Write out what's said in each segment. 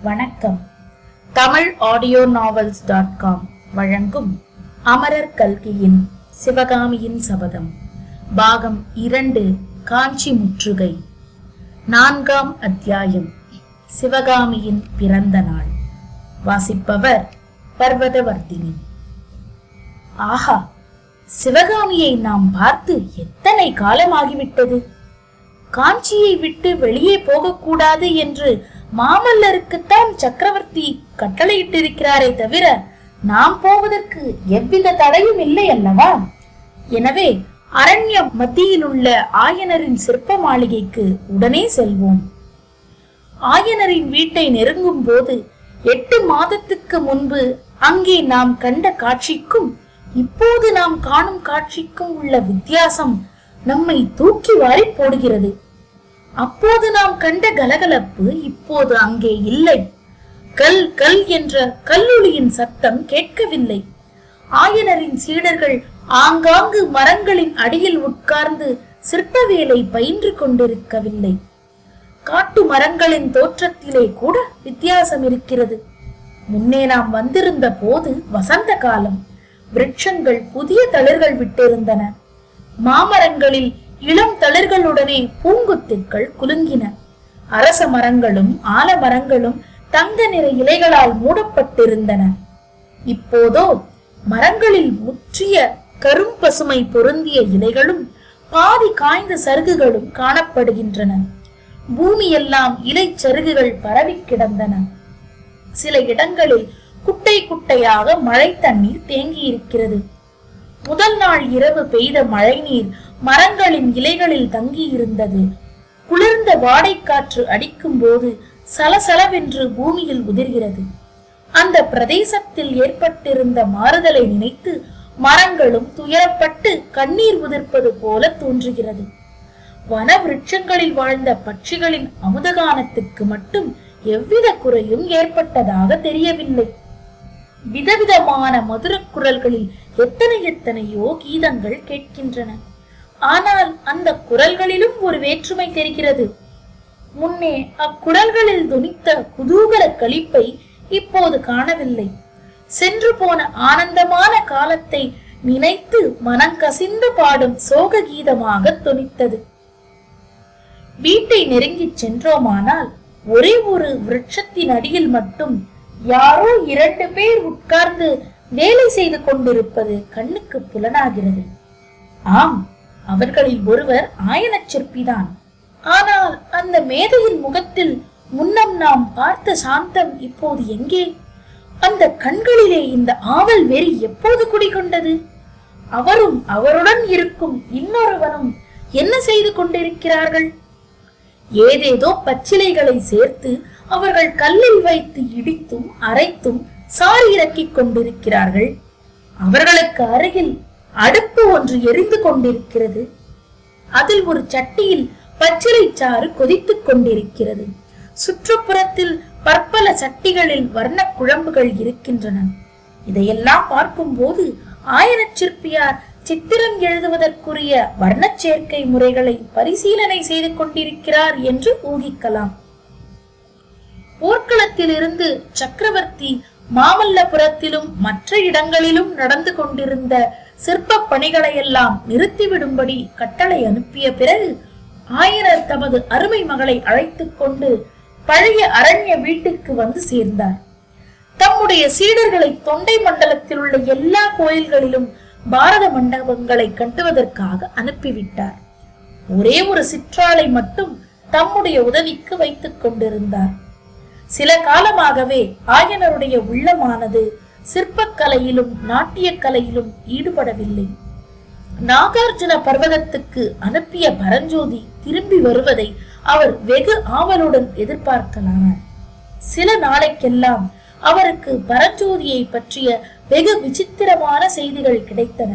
வணக்கம். தமிழ் ஆடியோ நாவல்ஸ்.com வழங்கும் அமரர் கல்கியின் சிவகாமியின் சபதம் பாகம் 2 காஞ்சி முற்றுகை. 4ஆம் அத்தியாயம் சிவகாமியின் பிறந்த நாள். வாசிப்பவர் பர்வதவர்த்தினி. ஆஹா, சிவகாமியை நாம் பார்த்து எத்தனை காலமாகிவிட்டது. காஞ்சியை விட்டு வெளியே போகக்கூடாது என்று மாமல்லருக்குத்தான் சக்கரவர்த்தி கட்டளையிட்டிருக்கிறாரே தவிர நாம் போவதற்கு எவ்வித தடையும் இல்லை அல்லவா? எனவே அரண்ய மத்தியில் உள்ள ஆயனரின் சிற்ப மாளிகைக்கு உடனே செல்வோம். ஆயனரின் வீட்டை நெருங்கும் போது 8 மாதத்துக்கு முன்பு அங்கே நாம் கண்ட காட்சிக்கும் இப்போது நாம் காணும் காட்சிக்கும் உள்ள வித்தியாசம் நம்மை தூக்கி வாரி போடுகிறது. அப்போது நாம் கண்ட கலகலப்பு இப்போது அங்கே இல்லை. கல் கல் என்ற கல்லொலியின் சத்தம் கேட்கவில்லை. ஆயனரின் சீடர்கள் ஆங்காங்கு மரங்களின் அடியில் உட்கார்ந்து சிற்ப வேலை பயின்று கொண்டிருக்கவில்லை. காட்டு மரங்களின் தோற்றத்திலே கூட வித்தியாசம் இருக்கிறது. முன்னே நாம் வந்திருந்த போது வசந்த காலம். விருட்சங்கள் புதிய தளிர்கள் விட்டிருந்தன. மாமரங்களில் இளம் தளிர்களுடனே பூங்குத்துக்கள் குலுங்கின. அரச மரங்களும் ஆலமரங்களும் தங்க நிற இலைகளால் மூடப்பட்டிருந்தன. இப்போதோ மரங்களில் முற்றிய கரும்பசுமை பொருந்திய இலைகளும் பாதி காய்ந்த சருகுகளும் காணப்படுகின்றன. பூமியெல்லாம் இலை சருகுகள் பரவி கிடந்தன. சில இடங்களில் குட்டை குட்டையாக மழை தண்ணீர் தேங்கி இருக்கிறது. முதல் நாள் இரவு பெய்த மழை நீர் மரங்களின் இலைகளில் தங்கி இருந்தது. குளிர்ந்த வாடை காற்று அடிக்கும் போது சலசலவென்று பூமியில் உதிர்கிறது. அந்த பிரதேசத்தில் ஏற்பட்டிருந்த மாறுதலை நினைத்து மரங்களும் துயரப்பட்டு கண்ணீர் உதிர்ப்பது போல தோன்றுகிறது. வன விருட்சங்களில் வாழ்ந்த பட்சிகளின் அமுதகானத்துக்கு மட்டும் எவ்வித குறையும் ஏற்பட்டதாக தெரியவில்லை. விதவிதமான மதுர குரல்களில் எத்தனையோ கீதங்கள் கேட்கின்றன. ஆனால் அந்த குரல்களிலும் ஒரு வேற்றுமை தெரிகிறது. முன்னே அக்குரல்களில் துணித்த குதூகல களிப்பை இப்போது காணவில்லை. சென்று போன ஆனந்தமான காலத்தை நினைத்து மனங்கசிந்து பாடும் சோக கீதமாக துணித்தது. வீட்டை நெருங்கி சென்றோமானால் ஒரே ஒரு விருட்சத்தின் அடியில் மட்டும் யாரோ 2 பேர் உட்கார்ந்து வேலை செய்து கொண்டிருப்பது கண்ணுக்கு புலனாகிறது. ஆம், அவர்களில் ஒருவர் ஆயன சிற்பிதான். ஆனால் அந்த மேதையின் முகத்தில் முன்னம் நாம் பார்த்த சாந்தம் இப்போது எங்கே? அந்த கண்களிலே இந்த ஆவல் வெறி எப்போது குடிகொண்டது? அவரும் அவருடன் இருக்கும் இன்னொருவனும் என்ன செய்து கொண்டிருக்கிறார்கள்? ஏதேதோ பச்சிலைகளை சேர்த்து அவர்கள் கல்லில் வைத்து இடித்தும் அரைத்தும் சாரி இறக்கிக் கொண்டிருக்கிறார்கள். அவர்களுக்கு அருகில் அடுப்பு ஒன்று எரிந்து கொண்டிருக்கிறது. அதில் ஒரு சட்டியில் பச்சிலை சாறு கொதித்துக் கொண்டிருக்கிறது. சுற்றுப்புறத்தில் பற்பல சட்டிகளில் வர்ண குழம்புகள் இருக்கின்றன. இதையெல்லாம் பார்க்கும் போது ஆயன சிற்பியார் சித்திரம் எழுதுவதற்குரிய வர்ண சேர்க்கை முறைகளை பரிசீலனை செய்து கொண்டிருக்கிறார் என்று ஊகிக்கலாம். போர்க்களத்தில் இருந்து சக்கரவர்த்தி மாமல்லபுரத்திலும் மற்ற இடங்களிலும் நடந்து கொண்டிருந்த சிற்ப பணிகளையெல்லாம் நிறுத்திவிடும்படி கட்டளை அனுப்பிய பிறகு ஆயனர் தமது அருமை மகளை அழைத்துக் கொண்டு பழைய அரண்ய வீட்டுக்கு வந்து சேர்ந்தார். தம்முடைய சீடர்களை தொண்டை மண்டலத்தில் உள்ள எல்லா கோயில்களிலும் பாரத மண்டபங்களை கட்டுவதற்காக அனுப்பிவிட்டார். ஒரே ஒரு சிற்றாளை மட்டும் தம்முடைய உதவிக்கு வைத்துக் கொண்டிருந்தார். சில காலமாகவே ஆயனருடைய உள்ளமானது சிற்பக்கலையிலும் நாட்டிய கலையிலும் ஈடுபடவில்லை. நாகார்ஜுன பர்வதத்துக்கு அனுப்பிய பரஞ்சோதி திரும்பி வருவதை அவர் வெகு ஆவலுடன் எதிர்பார்க்கலானார். சில நாளைக்கெல்லாம் அவருக்கு பரஞ்சோதியை பற்றிய வெகு விசித்திரமான செய்திகள் கிடைத்தன.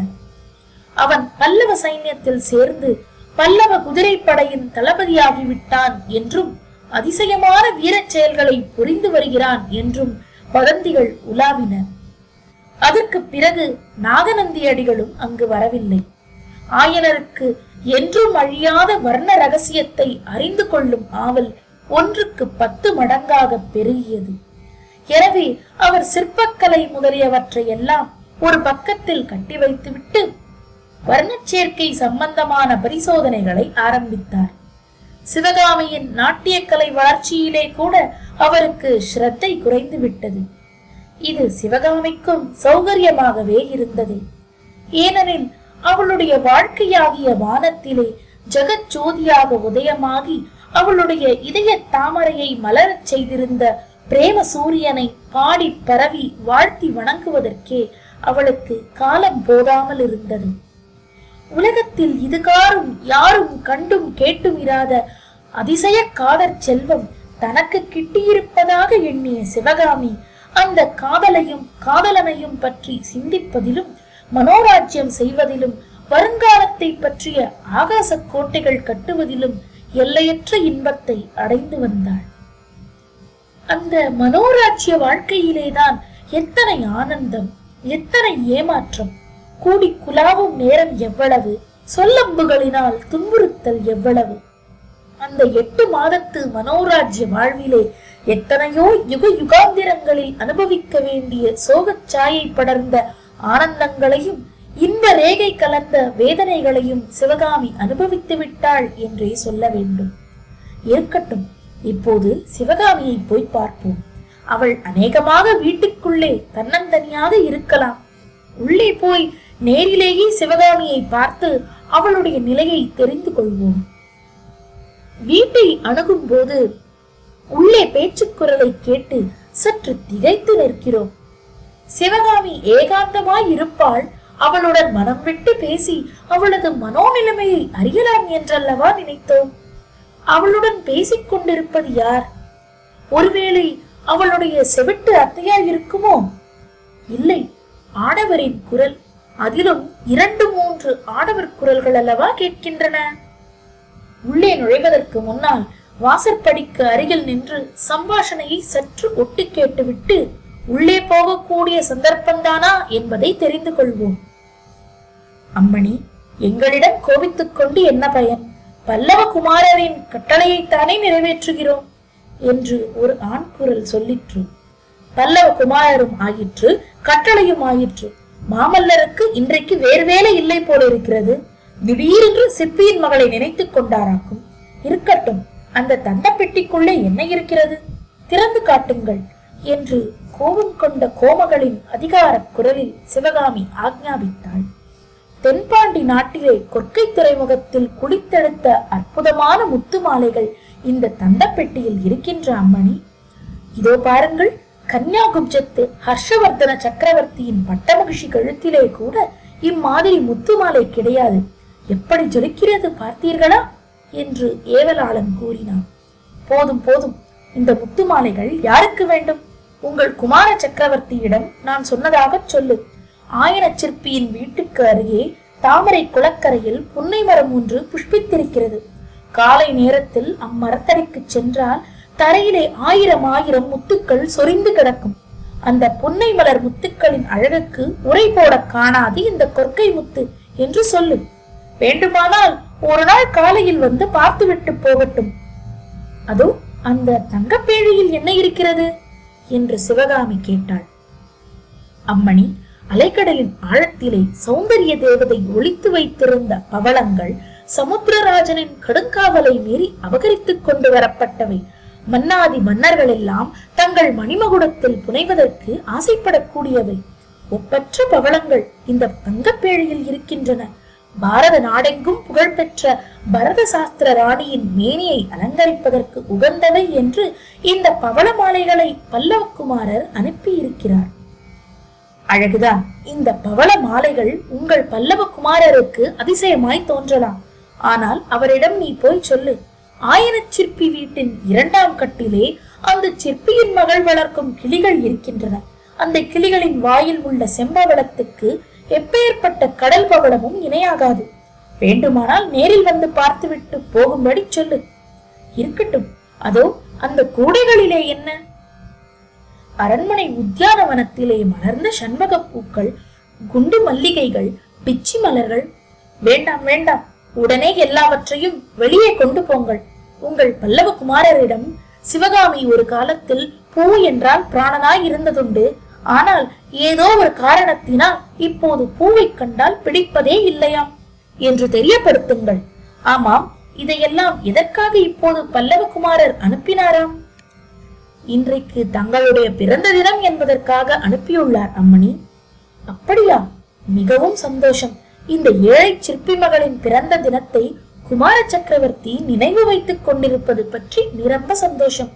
அவன் பல்லவ சைன்யத்தில் சேர்ந்து பல்லவ குதிரைப்படையின் தளபதியாகிவிட்டான் என்றும் அதிசயமான வீரச் செயல்களை புரிந்து வருகிறான் என்றும் வதந்திகள் உலாவின. அதற்கு பிறகு நாகநந்தியடிகளும் அங்கு வரவில்லை. ஆயனருக்கு என்றும் அழியாத வர்ண ரகசியத்தை அறிந்து கொள்ளும் ஆவல் 1க்கு 10 மடங்காக பெருகியது. எனவே அவர் சிற்பக்கலை முதலியவற்றை எல்லாம் ஒரு பக்கத்தில் கட்டி வைத்துவிட்டு வர்ணச்சேர்க்கை சம்பந்தமான பரிசோதனைகளை ஆரம்பித்தார். சிவகாமியின் நாட்டியக்கலை வளர்ச்சியிலே கூட அவருக்கு ஸ்ரத்தை குறைந்து விட்டது. இது சிவகாமிக்கும் சௌகரியமாகவே இருந்தது. ஏனெனில் அவளுடைய வாழ்க்கையாகிய வானத்திலே ஜெகத் ஜோதியாக உதயமாகி அவளுடைய இதய தாமரையை மலரச் செய்திருந்த பிரேம சூரியனை பாடி பரவி வாழ்த்தி வணங்குவதற்கே அவளுக்கு காலம் போதாமல் இருந்தது. உலகத்தில் இதுகாரும் யாரும் கண்டும் கேட்டும் இராத அதிசய காதற் செல்வம் தனக்கு கிட்டியிருப்பதாக எண்ணிய சிவகாமி அந்த காதலையும் காதலனையும் பற்றி சிந்திப்பதிலும் மனோராஜ்யம் செய்வதிலும் வருங்காலத்தை பற்றிய ஆகாச கோட்டைகள் கட்டுவதிலும் எல்லையற்ற இன்பத்தை அடைந்து வந்தாள். அந்த மனோராஜ்ய வாழ்க்கையிலேதான் எத்தனை ஆனந்தம், எத்தனை ஏமாற்றம், கூடி குலாவும் நேரம் எவ்வளவு, சொல்லம்புகளினால் துன்புறுத்தல் எவ்வளவு. அந்த 8 மாதத்து மனோராஜ்ய வாழ்விலே எத்தனையோ யுக யுகாந்திரங்களில் அனுபவிக்க வேண்டிய சோகச்சாயை படர்ந்த ஆனந்தங்களையும் இன்ப ரேகை கலந்த வேதனைகளையும் சிவகாமி அனுபவித்து விட்டாள் என்றே சொல்ல வேண்டும். இருக்கட்டும், இப்போது சிவகாமியை போய் பார்ப்போம். அவள் அநேகமாக வீட்டுக்குள்ளே தன்னந்தனியாக இருக்கலாம். உள்ளே போய் நேரிலேயே சிவகாமியை பார்த்து அவளுடைய நிலையை தெரிந்து கொள்வோம். வீட்டை அணுகும் போது உள்ளே பேச்சுக்குரலை கேட்டு சற்று திகைத்து நிற்கிறோம். சிவகாமி ஏகாந்தமாய் இருப்பாள். அவளுடன் மனம் விட்டு பேசி அவளது மனோநிலைமையை அறியலாம் என்றல்லவா நினைத்தோம். அவளுடன் பேசிக் கொண்டிருப்பது யார்? ஒருவேளை அவளுடைய செவிட்டு அத்தையாய் இருக்குமோ? இல்லை, ஆடவரின் குரல். அதிலும் 2-3 ஆடவர் குரல்கள் அல்லவா கேட்கின்றன. உள்ளே நுழைவதற்கு முன்னால் வாசற்படிக்கு அருகில் நின்று சம்பாஷணையை சற்று ஒட்டு கேட்டுவிட்டு உள்ளே போகக்கூடிய சந்தர்ப்பந்தானா என்பதை தெரிந்து கொள்வோம். அம்மணி, எங்களிடம் கோபித்துக் கொண்டு என்ன பயன்? பல்லவ குமாரரின் கட்டளையைத்தானே நிறைவேற்றுகிறோம் என்று ஒரு ஆண் குரல் சொல்லிற்று. பல்லவ குமாரரும் ஆயிற்று, கட்டளையும் ஆயிற்று. மாமல்லருக்கு இன்றைக்கு வேறு வேலை இல்லை போல இருக்கிறது. திடீரென்று சிற்பியின் மகளை நினைத்துக் கொண்டாராக்கும். இருக்கட்டும், அந்த தந்த பெட்டிக்குள்ளே என்ன இருக்கிறது? திறந்து காட்டுங்கள் என்று கோபம் கொண்ட கோமகளின் அதிகார குரலில் சிவகாமி ஆக்ஞாபித்தாள். தென்பாண்டி நாட்டிலே கொற்கை துறைமுகத்தில் குளித்தெடுத்த அற்புதமான முத்து மாலைகள் இந்த தந்த பெட்டியில் இருக்கின்ற அம்மணி. இதோ பாருங்கள், கன்யாகுப்ஜத்து ஹர்ஷவர்தன சக்கரவர்த்தியின் பட்டமகிழ்ச்சி கழுத்திலே கூட இம்மாதிரி முத்து மாலை கிடையாது. எப்படி ஜொலிக்கிறது பார்த்தீர்களா என்று ஏவலாளன் கூறினான். போதும் போதும், இந்த முத்து மாலைகள் யாருக்கு வேண்டும்? உங்கள் குமார சக்கரவர்த்தியிடம் நான் சொன்னதாக சொல்லு. ஆயன சிற்பியின் வீட்டுக்கு அருகே தாமரை குளக்கரையில் புன்னை மரம் ஒன்று புஷ்பித்திருக்கிறது. காலை நேரத்தில் அம்மரத்தடிக்கு சென்றால் தரையிலே 1000 முத்துக்கள் சொரிந்து கிடக்கும். அந்த புன்னை மலர் முத்துக்களின் அழகுக்கு உரை போட காணாது இந்த கொற்கை முத்து என்று சொல்லு. வேண்டுமானால் ஒரு நாள் காலையில் வந்து பார்த்துவிட்டு போகட்டும். அதோ அந்த தங்கப்பேழியில் என்ன இருக்கிறது என்று சிவகாமி கேட்டாள். அம்மணி, அலைக்கடலின் ஆழத்திலே சௌந்தரிய தேவதை ஒளித்து வைத்திருந்த பவளங்கள் சமுத்திரராஜனின் கடுங்காவலை மீறி அபகரித்துக் கொண்டு வரப்பட்டவை. மன்னாதி மன்னர்கள் எல்லாம் தங்கள் மணிமகுடத்தில் புனைவதற்கு ஆசைப்படக்கூடியவை. ஒப்பற்ற பவளங்கள் இந்த தங்கப்பேழியில் இருக்கின்றன. பாரத நாடெங்கும் புகழ்பெற்ற பரத சாஸ்திர ராணியின் மேனியை அலங்கரிப்பதற்கு உகந்தவை என்று இந்த பவள மாலைகளை பல்லவகுமாரர் அனுப்பி இருக்கிறார். அழகுதான். இந்த பவள மாலைகள் உங்கள் பல்லவகுமாரருக்கு அதிசயமாய் தோன்றலாம். ஆனால் அவரிடம் நீ போய் சொல்லு, ஆயன சிற்பி வீட்டின் 2ஆம் கட்டிலே அந்த சிற்பியின் மகள் வளர்க்கும் கிளிகள் இருக்கின்றன. அந்த கிளிகளின் வாயில் உள்ள செம்பவளத்துக்கு எப்பேற்பட்ட கடல் பவளமும் இணையாகாது. வேண்டுமானால் நேரில் வந்து பார்த்துவிட்டு போகும்படி சொல்லு. இருக்கட்டும், அதோ அந்த கூடைகளிலே என்ன? அரண்மனை உத்தியானவனத்திலே மலர்ந்த சண்பக பூக்கள், குண்டு மல்லிகைகள், பிச்சி மலர்கள். வேண்டாம் வேண்டாம், உடனே எல்லாவற்றையும் வெளியே கொண்டு போங்கள். உங்கள் பல்லவ குமாரரிடம் சிவகாமி ஒரு காலத்தில் பூ என்றால் பிராணனாய் இருந்ததுண்டு. ஆனால் ஏதோ ஒரு காரணத்தினால் இப்போது பூவை கண்டால் பிடிப்பதே இல்லையாம் என்று தெரியப்படுத்துங்கள். ஆமாம், இதையெல்லாம் எதற்காக இப்போது பல்லவகுமாரர் அனுப்பினாராம்? இன்றைக்கு தங்களுடைய பிறந்த தினம் என்பதற்காக அனுப்பியுள்ளார் அம்மணி. அப்படியா? மிகவும் சந்தோஷம். இந்த ஏழை சிற்பி மகளின் பிறந்த தினத்தை குமார சக்கரவர்த்தி நினைவு வைத்துக் கொண்டிருப்பது பற்றி நிரம்ப சந்தோஷம்.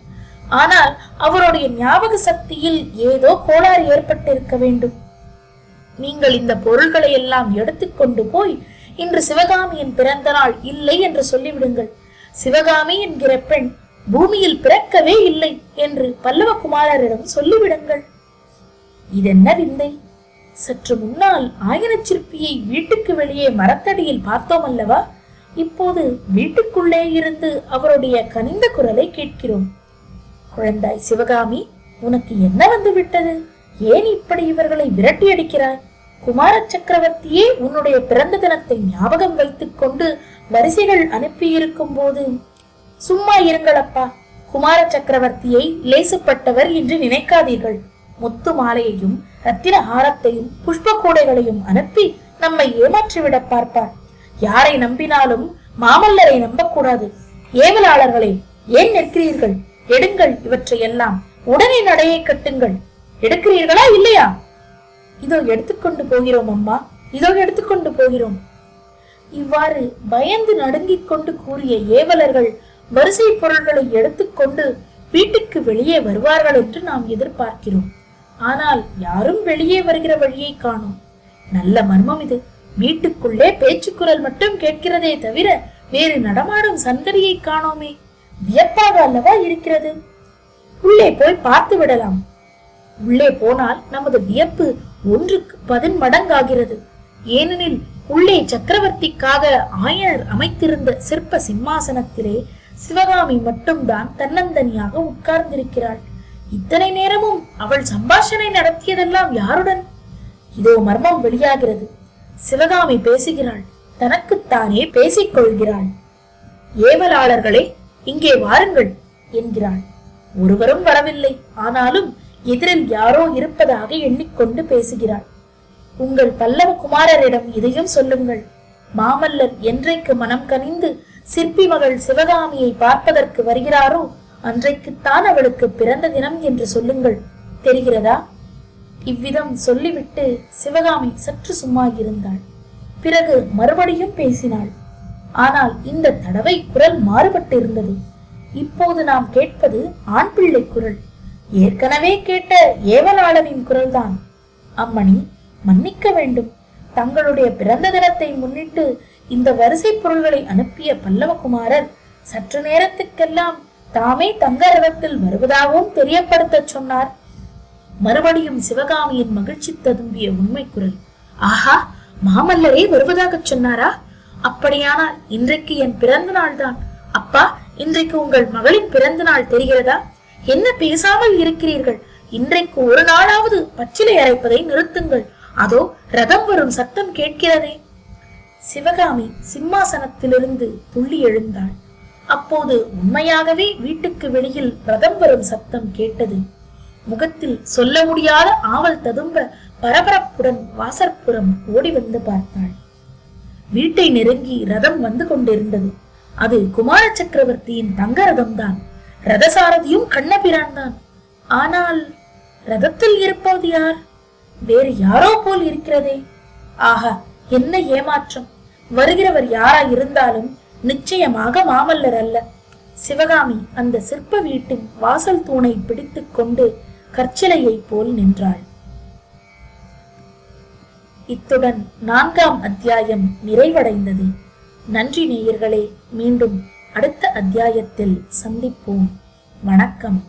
ஆனால் அவருடைய ஞாபக சக்தியில் ஏதோ கோளாறு ஏற்பட்டிருக்க வேண்டும். நீங்கள் இந்த பொருள்களை எல்லாம் எடுத்துக்கொண்டு போய் இன்று சிவகாமியின் பிறந்த நாள் இல்லை என்று சொல்லிவிடுங்கள். சிவகாமி என்கிற பெண் பூமியில் பிறக்கவே இல்லை என்று பல்லவகுமாரரிடம் சொல்லிவிடுங்கள். இதென்ன விந்தை! சற்று முன்னால் ஆயன சிற்பியை வீட்டுக்கு வெளியே மரத்தடியில் பார்த்தோம் அல்லவா? இப்போது வீட்டுக்குள்ளே இருந்து அவருடைய கனிந்த குரலை கேட்கிறோம். குழந்தாய் சிவகாமி, உனக்கு என்ன வந்து விட்டது? ஏன் இப்படி இவர்களை விரட்டி அடிக்கிறாய்? குமார சக்கரவர்த்தியே உன்னுடைய பிறந்த தினத்தை ஞாபகம் வைத்துக் கொண்டு வரிசைகள் அனுப்பியிருக்கும் போது சும்மா இருங்களப்பா. குமார சக்கரவர்த்தியை லேசுப்பட்டவர் என்று நினைக்காதீர்கள். முத்து மாலையையும் ரத்தின ஹாரத்தையும் புஷ்ப கூடைகளையும் அனுப்பி நம்மை ஏமாற்றிவிட பார்ப்பார். யாரை நம்பினாலும் மாமல்லரை நம்பக்கூடாது. ஏவலாளர்களே, ஏன் நிற்கிறீர்கள்? எடுங்கள் இவற்றையெல்லாம். உடனே நடையை கட்டுங்கள். எடுக்கிறீர்களா இல்லையா? இதோ எடுத்துக்கொண்டு போகிறோம் அம்மா, இதோ எடுத்துக்கொண்டு போகிறோம். இவ்வாறு பயந்து நடுங்கிக் கொண்டு கூறிய ஏவலர்கள் வரிசை பொருள்களை எடுத்துக்கொண்டு வீட்டுக்கு வெளியே வருவார்கள் என்று நாம் எதிர்பார்க்கிறோம். ஆனால் யாரும் வெளியே வருகிற வழியை காணோம். நல்ல மர்மம் இது. வீட்டுக்குள்ளே பேச்சுக்குரல் மட்டும் கேட்கிறதே தவிர வேறு நடமாடும் சந்தடியை காணோமே. வியப்பாக அல்லவா இருக்கிறது. உள்ளே போய் பார்த்து விடலாம். உள்ளே போனால் நமது வியப்பு 1க்கு 10 மடங்காகிறது. ஏனெனில் உள்ளே சக்கரவர்த்திக்காக ஆயனர் அமைத்திருந்த சிற்ப சிம்மாசனத்திலே சிவகாமி மட்டும்தான் தன்னந்தனியாக உட்கார்ந்திருக்கிறாள். இத்தனை நேரமும் அவள் சம்பாஷணை நடத்தியதெல்லாம் யாருடன்? இதோ மர்மம் வெளியாகிறது. சிவகாமி பேசுகிறாள். தனக்குத்தானே பேசிக் கொள்கிறாள். ஏவலாளர்களே, இங்கே வாருங்கள் என்கிறாள். ஒருவரும் வரவில்லை. ஆனாலும் எதிரில் யாரோ இருப்பதாக எண்ணிக்கொண்டு பேசுகிறாள். உங்கள் பல்லவ குமாரரிடம் இதையும் சொல்லுங்கள். மாமல்லர் என்றைக்கு மனம் கனிந்து சிற்பி மகள் சிவகாமியை பார்ப்பதற்கு வருகிறாரோ அன்றைக்குத்தான் அவளுக்கு பிறந்த தினம் என்று சொல்லுங்கள். தெரிகிறதா? இவ்விதம் சொல்லிவிட்டு சிவகாமி சற்று சும்மா இருந்தாள். பிறகு மறுபடியும் பேசினாள். ஆனால் இந்த தடவை குரல் மாறுபட்டு இருந்தது. இப்போது நாம் கேட்பது ஆண் பிள்ளை குரல். ஏற்கனவே கேட்ட ஏவலாளனின் குரல்தான். அம்மணி, மன்னிக்க வேண்டும். தங்களுடைய பிறந்த தினத்தை முன்னிட்டு இந்த வரிசை பொருள்களை அனுப்பிய பல்லவகுமாரர் சற்று நேரத்துக்கெல்லாம் தாமே தங்க ரதத்தில் வருவதாகவும் தெரியப்படுத்த சொன்னார். மறுபடியும் சிவகாமியின் மகிழ்ச்சி ததும்பிய உண்மை குரல். ஆஹா, மாமல்லரே வருவதாக சொன்னாரா? அப்படியானால் இன்றைக்கு என் பிறந்த நாள் தான். அப்பா, இன்றைக்கு உங்கள் மகளின் பிறந்த நாள் தெரிகிறதா? என்ன பேசாமல் இருக்கிறீர்கள்? இன்றைக்கு ஒரு நாளாவது பச்சிலை அரைப்பதை நிறுத்துங்கள். அதோ ரதம் வரும் சத்தம் கேட்கிறதே. சிவகாமி சிம்மாசனத்திலிருந்து துள்ளி எழுந்தாள். அப்போது உண்மையாகவே வீட்டுக்கு வெளியில் ரதம் வரும் சத்தம் கேட்டது. முகத்தில் சொல்ல முடியாத ஆவல் ததும்ப பரபரப்புடன் வாசற்புறம் ஓடி வந்து பார்த்தாள். வீட்டை நெருங்கி ரதம் வந்து கொண்டிருந்தது. அது குமார சக்கரவர்த்தியின் தங்க ரதம்தான். ரதசாரதியும் கண்ணபிரான் தான். ஆனால் ரதத்தில் இருப்பது யார்? வேறு யாரோ போல் இருக்கிறதே. ஆஹா, என்ன ஏமாற்றம்! வருகிறவர் யாரா இருந்தாலும் நிச்சயமாக மாமல்லர் அல்ல. சிவகாமி அந்த சிற்ப வீட்டின் வாசல் தூணை பிடித்துக் கொண்டு கற்சிலையை போல் நின்றாள். இத்துடன் 4ஆம் அத்தியாயம் நிறைவடைந்தது. நன்றி நேயர்களே. மீண்டும் அடுத்த அத்தியாயத்தில் சந்திப்போம். வணக்கம்.